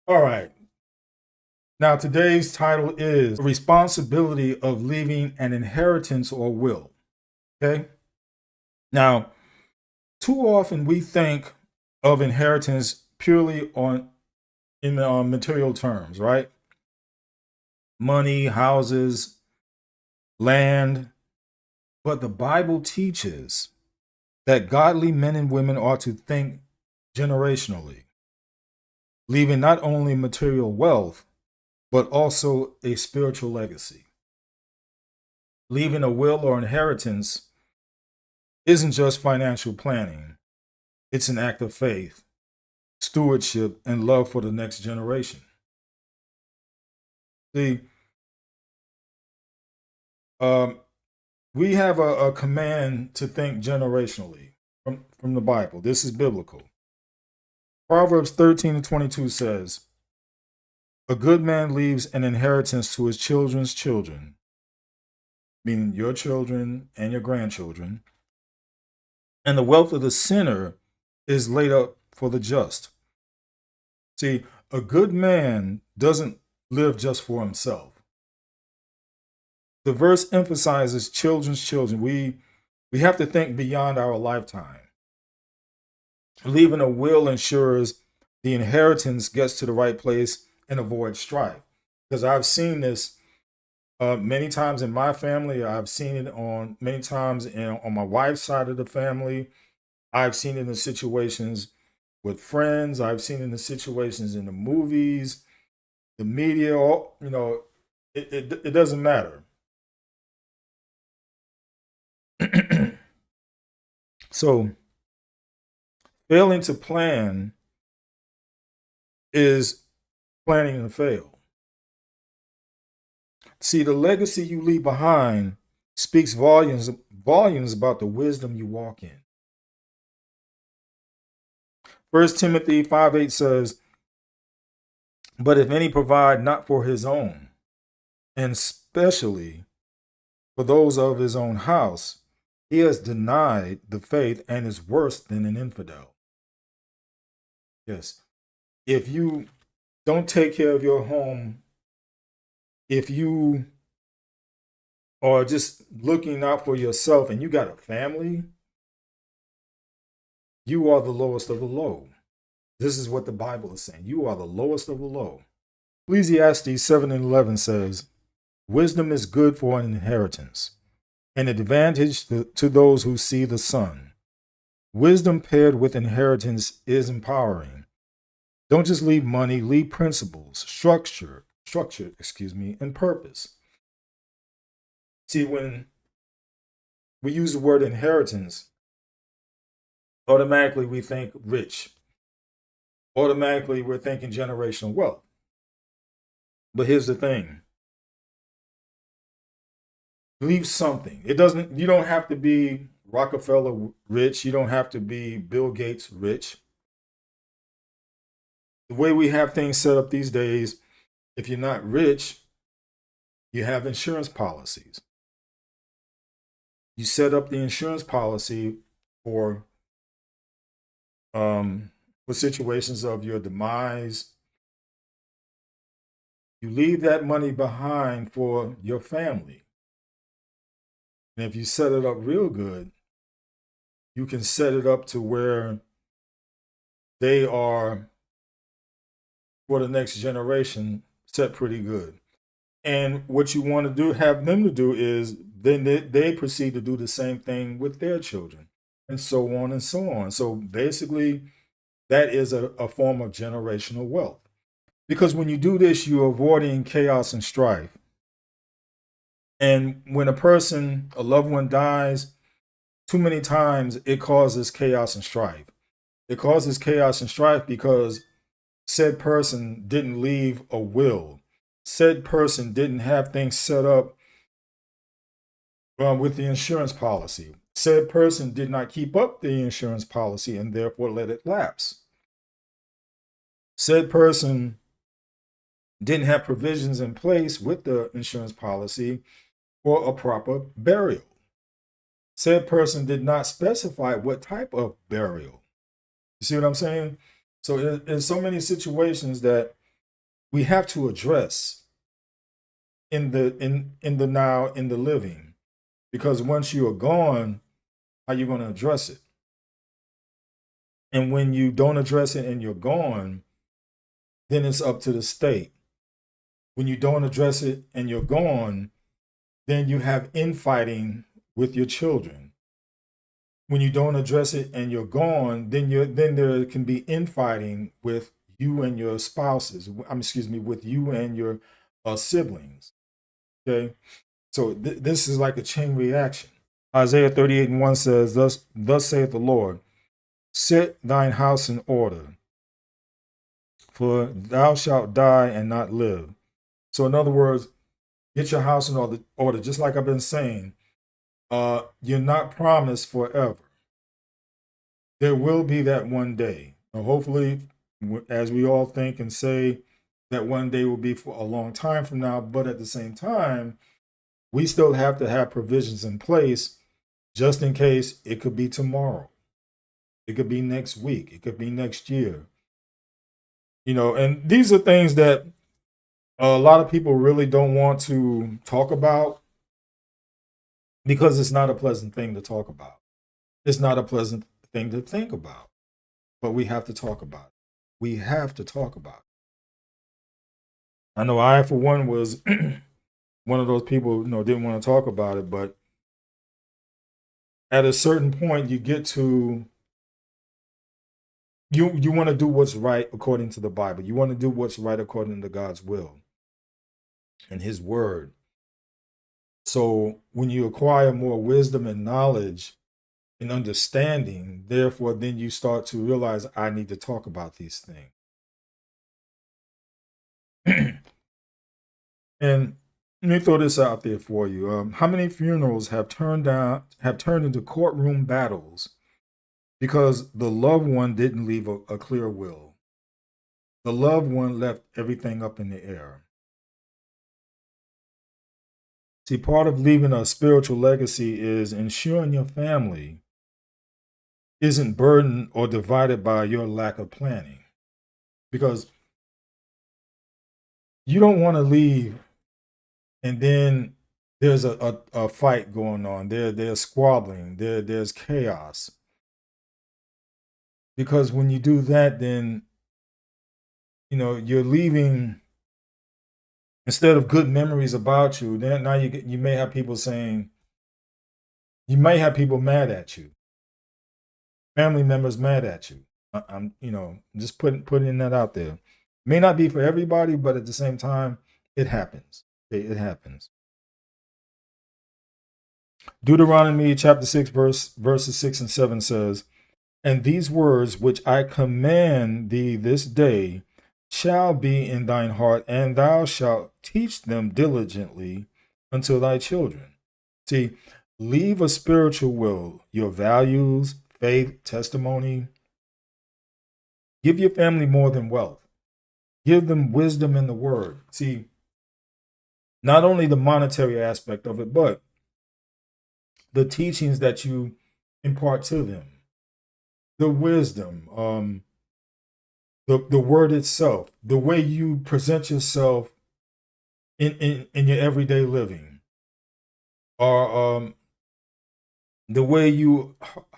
All right. Now, today's title is The Responsibility of Leaving an Inheritance or Will. Okay. Now, too often we think of inheritance purely in material terms, right? Money, houses, land. But the Bible teaches that godly men and women ought to think generationally, leaving not only material wealth, but also a spiritual legacy. Leaving a will or inheritance isn't just financial planning, it's an act of faith, stewardship, and love for the next generation. See, um, we have a command to think generationally from the Bible. This is biblical. Proverbs 13 and 22 says, a good man leaves an inheritance to his children's children, meaning your children and your grandchildren, and the wealth of the sinner is laid up for the just. See, a good man doesn't live just for himself. The verse emphasizes children's children. We have to think beyond our lifetime. Leaving a will ensures the inheritance gets to the right place and avoids strife. Because I've seen this many times in my family. I've seen it on many times on my wife's side of the family. I've seen it in situations with friends. I've seen it in the situations in the movies, the media. It doesn't matter. So failing to plan is planning to fail. See, the legacy you leave behind speaks volumes about the wisdom you walk in. First Timothy 5:8 says, but if any provide not for his own, and especially for those of his own house, he has denied the faith and is worse than an infidel. Yes. If you don't take care of your home, if you are just looking out for yourself and you got a family, you are the lowest of the low. This is what the Bible is saying. You are the lowest of the low. Ecclesiastes 7 and 11 says, wisdom is good for an inheritance, an advantage to those who see the sun. Wisdom paired with inheritance is empowering. Don't just leave money, leave principles, structure, and purpose. See, when we use the word inheritance, automatically we think rich. Automatically we're thinking generational wealth. But here's the thing. Leave something. You don't have to be Rockefeller rich. You don't have to be Bill Gates rich. The way we have things set up these days, if you're not rich, you have insurance policies. You set up the insurance policy for situations of your demise. You leave that money behind for your family. And if you set it up real good, you can set it up to where they are, for the next generation, set pretty good. And what you want to do, have them to do, is then they proceed to do the same thing with their children, and so on and so on. So basically, that is a form of generational wealth. Because when you do this, you're avoiding chaos and strife. And when a loved one dies, too many times it causes chaos and strife. It causes chaos and strife because said person didn't leave a will. Said person didn't have things set up with the insurance policy. Said person did not keep up the insurance policy and therefore let it lapse. Said person didn't have provisions in place with the insurance policy for a proper burial. Said person did not specify what type of burial. You see what I'm saying? So in so many situations that we have to address in the now, in the living, because once you are gone, how you going to address it? And when you don't address it and you're gone, then it's up to the state. When you don't address it and you're gone, then you have infighting with your children. When you don't address it and you're gone, then there can be infighting with you and your spouses. Excuse me, with you and your siblings. Okay, so this is like a chain reaction. Isaiah 38:1 says, "Thus saith the Lord, set thine house in order, for thou shalt die and not live." So, in other words, get your house in order. Just like I've been saying, you're not promised forever. There will be that one day. Now, hopefully, as we all think and say, that one day will be for a long time from now. But at the same time, we still have to have provisions in place just in case. It could be tomorrow. It could be next week. It could be next year. And these are things that a lot of people really don't want to talk about because it's not a pleasant thing to talk about. It's not a pleasant thing to think about, but we have to talk about it. We have to talk about it. I know I, for one, was one of those people, didn't want to talk about it, but at a certain point, you get to, you want to do what's right according to the Bible. You want to do what's right according to God's will and His word. So when you acquire more wisdom and knowledge and understanding, therefore, then you start to realize, I need to talk about these things. And let me throw this out there for you. How many funerals have turned into courtroom battles because the loved one didn't leave a clear will? The loved one left everything up in the air. See, part of leaving a spiritual legacy is ensuring your family isn't burdened or divided by your lack of planning. Because you don't want to leave and then there's a fight going on. There's squabbling. There's chaos. Because when you do that, then you're leaving, instead of good memories about you, then now you may have people saying, you may have people mad at you, family members mad at you. I'm just putting that out there. May not be for everybody, but at the same time, it happens. It happens. Deuteronomy chapter 6, verses 6 and 7 says, "And these words which I command thee this day shall be in thine heart, and thou shalt teach them diligently unto thy children." See, leave a spiritual will, your values, faith, testimony. Give your family more than wealth. Give them wisdom in the word. See, not only the monetary aspect of it, but the teachings that you impart to them, the wisdom, the word itself, the way you present yourself in your everyday living, or the way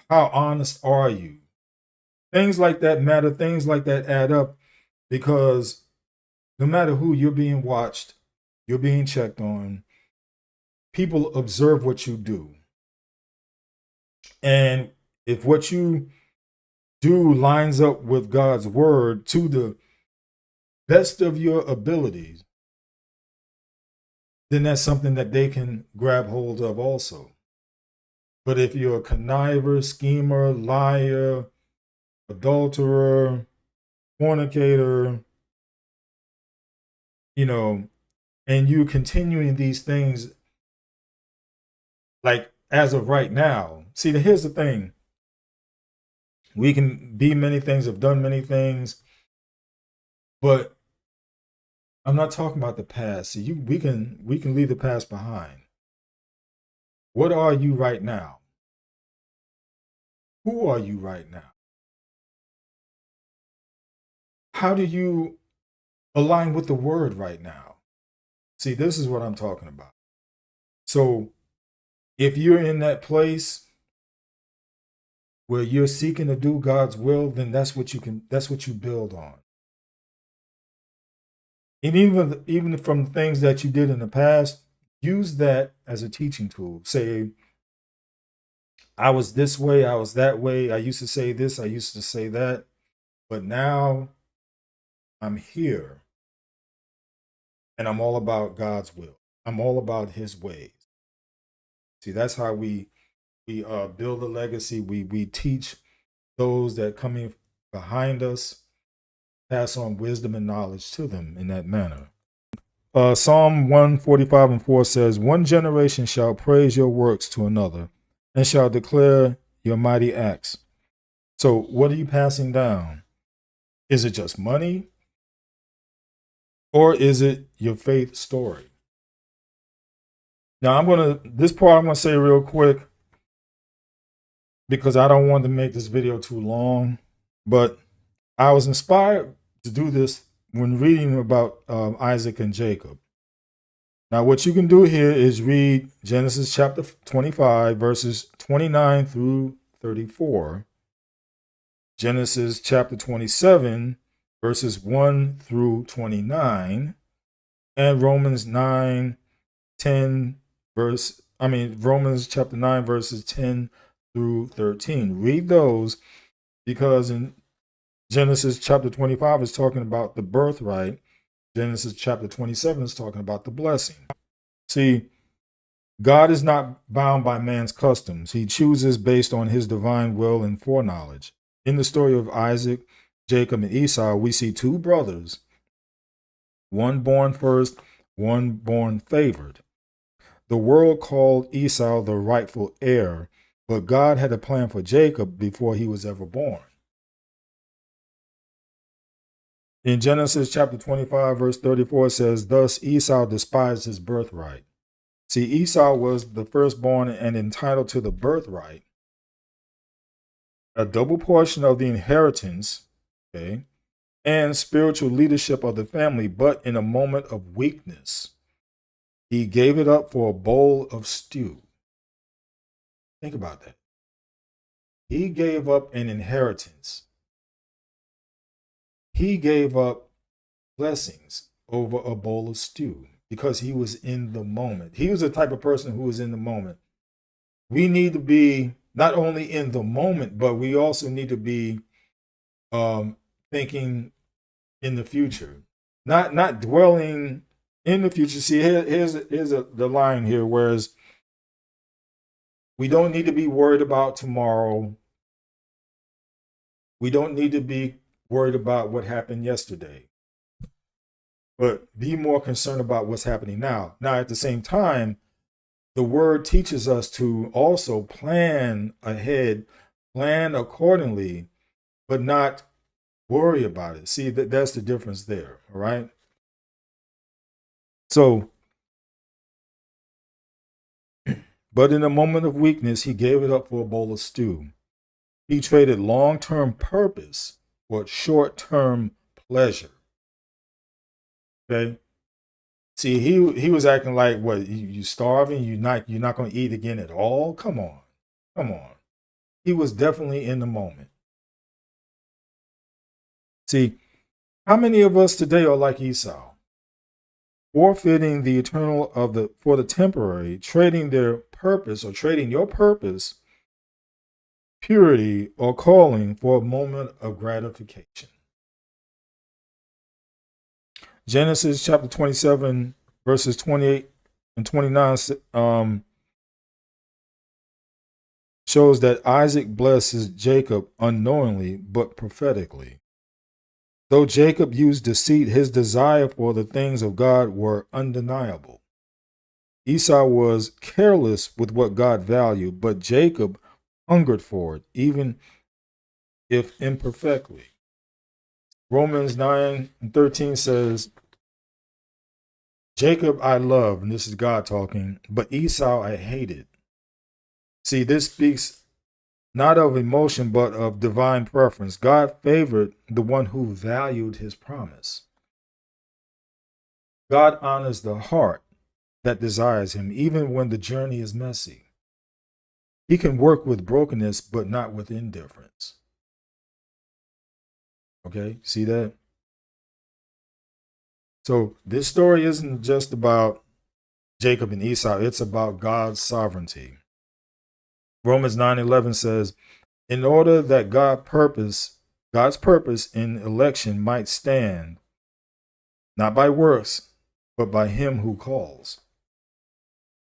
how honest are you? Things like that matter. Things like that add up, because no matter who, you're being watched, you're being checked on. People observe what you do. And if what you do lines up with God's word to the best of your abilities, then that's something that they can grab hold of also. But if you're a conniver, schemer, liar, adulterer, fornicator, and you continuing these things, like as of right now. See, here's the thing. We can be many things, have done many things, but I'm not talking about the past. See, we can leave the past behind. What are you right now? Who are you right now? How do you Align with the word right now. See, this is what I'm talking about. So if you're in that place where you're seeking to do God's will, then that's what you build on. And even from things that you did in the past, use that as a teaching tool. Say, I was this way, I was that way, I used to say this, I used to say that, but now I'm here and I'm all about God's will. I'm all about his ways. See, that's how we build a legacy. We teach those that come in behind us, pass on wisdom and knowledge to them in that manner. Psalm 145:4 says, "One generation shall praise your works to another, and shall declare your mighty acts." So, what are you passing down? Is it just money, or is it your faith story? Now, this part I'm gonna say real quick because I don't want to make this video too long, but I was inspired to do this when reading about Isaac and Jacob. Now, what you can do here is read Genesis chapter 25, verses 29 through 34, Genesis chapter 27, verses 1 through 29, and Romans 9, 10, Romans chapter 9, verses 10 through 13. Read those because in Genesis chapter 25 is talking about the birthright. Genesis chapter 27 is talking about the blessing. See, God is not bound by man's customs. He chooses based on his divine will and foreknowledge. In the story of Isaac, Jacob, and Esau, we see two brothers, one born first, one born favored. The world called Esau the rightful heir, but God had a plan for Jacob before he was ever born. In Genesis chapter 25, verse 34, it says, "Thus Esau despised his birthright." See, Esau was the firstborn and entitled to the birthright, a double portion of the inheritance, okay, and spiritual leadership of the family, but in a moment of weakness, he gave it up for a bowl of stew. Think about that. He gave up an inheritance. He gave up blessings over a bowl of stew because he was in the moment. He was the type of person who was in the moment. We need to be not only in the moment, but we also need to be thinking in the future, not dwelling in the future. See, here's the line here. Whereas we don't need to be worried about tomorrow. We don't need to be worried about what happened yesterday, but be more concerned about what's happening now. Now, at the same time, the word teaches us to also plan ahead, plan accordingly, but not worry about it. See, that's the difference there. All right. So, but in a moment of weakness, he gave it up for a bowl of stew. He traded long-term purpose for short-term pleasure. Okay. See, he was acting like, what, you starving? You're not going to eat again at all? Come on. Come on. He was definitely in the moment. See, how many of us today are like Esau? Forfeiting the eternal for the temporary, trading their purpose or trading your purpose, purity, or calling for a moment of gratification. Genesis chapter 27, verses 28 and 29 shows that Isaac blesses Jacob unknowingly but prophetically. Though Jacob used deceit, his desire for the things of God were undeniable. Esau was careless with what God valued, but Jacob hungered for it, even if imperfectly. Romans 9:13 says, "Jacob I love," and this is God talking, "but Esau I hated." See, this speaks not of emotion, but of divine preference. God favored the one who valued his promise. God honors the heart that desires him, even when the journey is messy. He can work with brokenness, but not with indifference. Okay, see that? So this story isn't just about Jacob and Esau, it's about God's sovereignty. Romans 9:11 says, in order that God's purpose in election might stand, not by works, but by him who calls.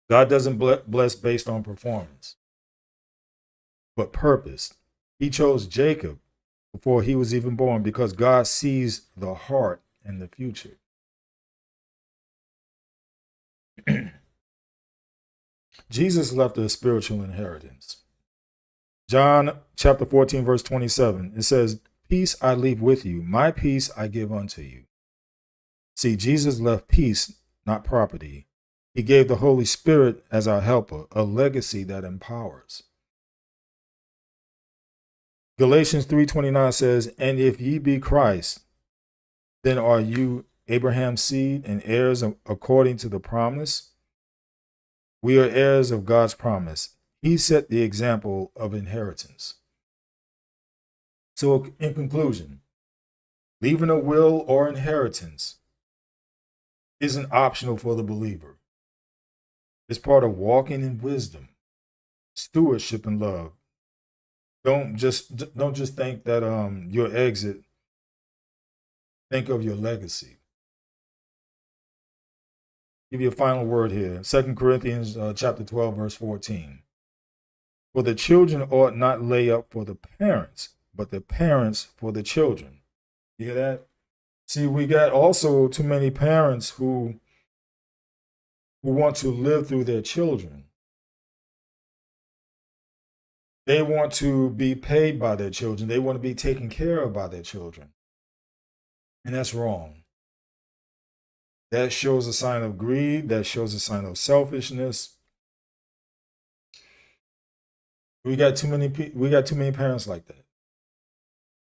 God doesn't bless based on performance, but purpose. He chose Jacob before he was even born because God sees the heart and the future. Jesus left a spiritual inheritance. John chapter 14, verse 27, it says, peace I leave with you, my peace I give unto you. See, Jesus left peace, not property. He gave the Holy Spirit as our helper, a legacy that empowers. Galatians 3:29 says, and if ye be Christ, then are you Abraham's seed and heirs according to the promise? We are heirs of God's promise. He set the example of inheritance. So in conclusion, leaving a will or inheritance isn't optional for the believer. It's part of walking in wisdom, stewardship, and love. Don't just think that your exit. Think of your legacy. Give you a final word here. 2 Corinthians chapter 12, verse 14. For the children ought not lay up for the parents, but the parents for the children. You hear that? See, we got also too many parents who want to live through their children. They want to be paid by their children. They want to be taken care of by their children. And that's wrong. That shows a sign of greed. That shows a sign of selfishness. We got too many parents like that.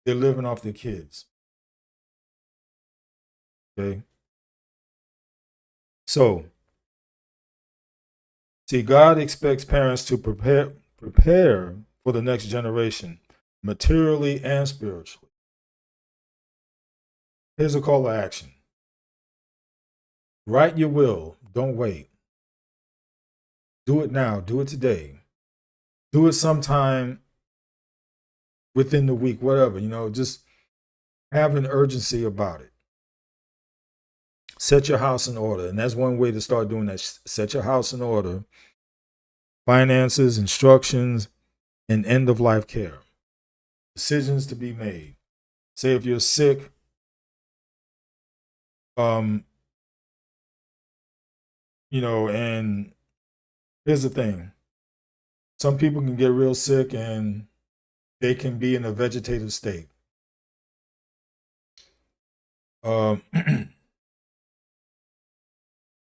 They're living off their kids. Okay. So, see, God expects parents to prepare for the next generation, materially and spiritually. Here's a call to action. Write your will. Don't wait. Do it now. Do it today. Do it sometime within the week, whatever. Just have an urgency about it. Set your house in order. And that's one way to start doing that. Set your house in order. Finances, instructions, and end of life care. Decisions to be made. Say if you're sick, and here's the thing. Some people can get real sick and they can be in a vegetative state.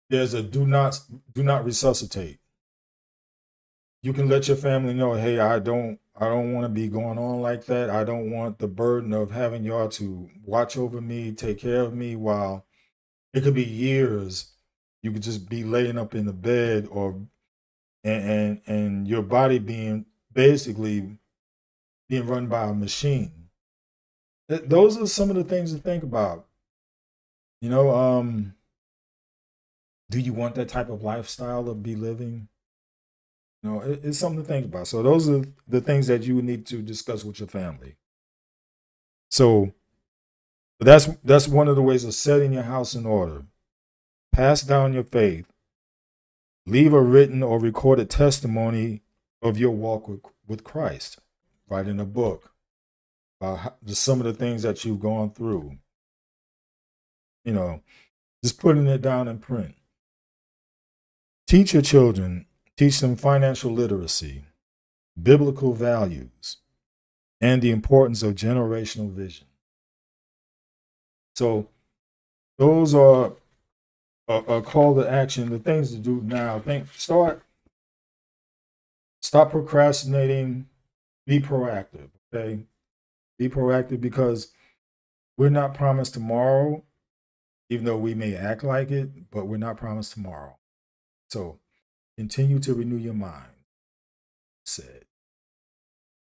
There's a do not resuscitate. You can let your family know, hey, I don't want to be going on like that. I don't want the burden of having y'all to watch over me, take care of me, while it could be years. You could just be laying up in the bed, and your body being basically being run by a machine. Those are some of the things to think about. Do you want that type of lifestyle to be living? It's something to think about. So those are the things that you would need to discuss with your family. So that's one of the ways of setting your house in order. Pass down your faith. Leave a written or recorded testimony of your walk with Christ. Write in a book about some of the things that you've gone through. Just putting it down in print. Teach your children. Teach them financial literacy, biblical values, and the importance of generational vision. So those are a call to action, the things to do now. Stop procrastinating, be proactive, okay? Be proactive because we're not promised tomorrow, even though we may act like it, but we're not promised tomorrow. So continue to renew your mind, said.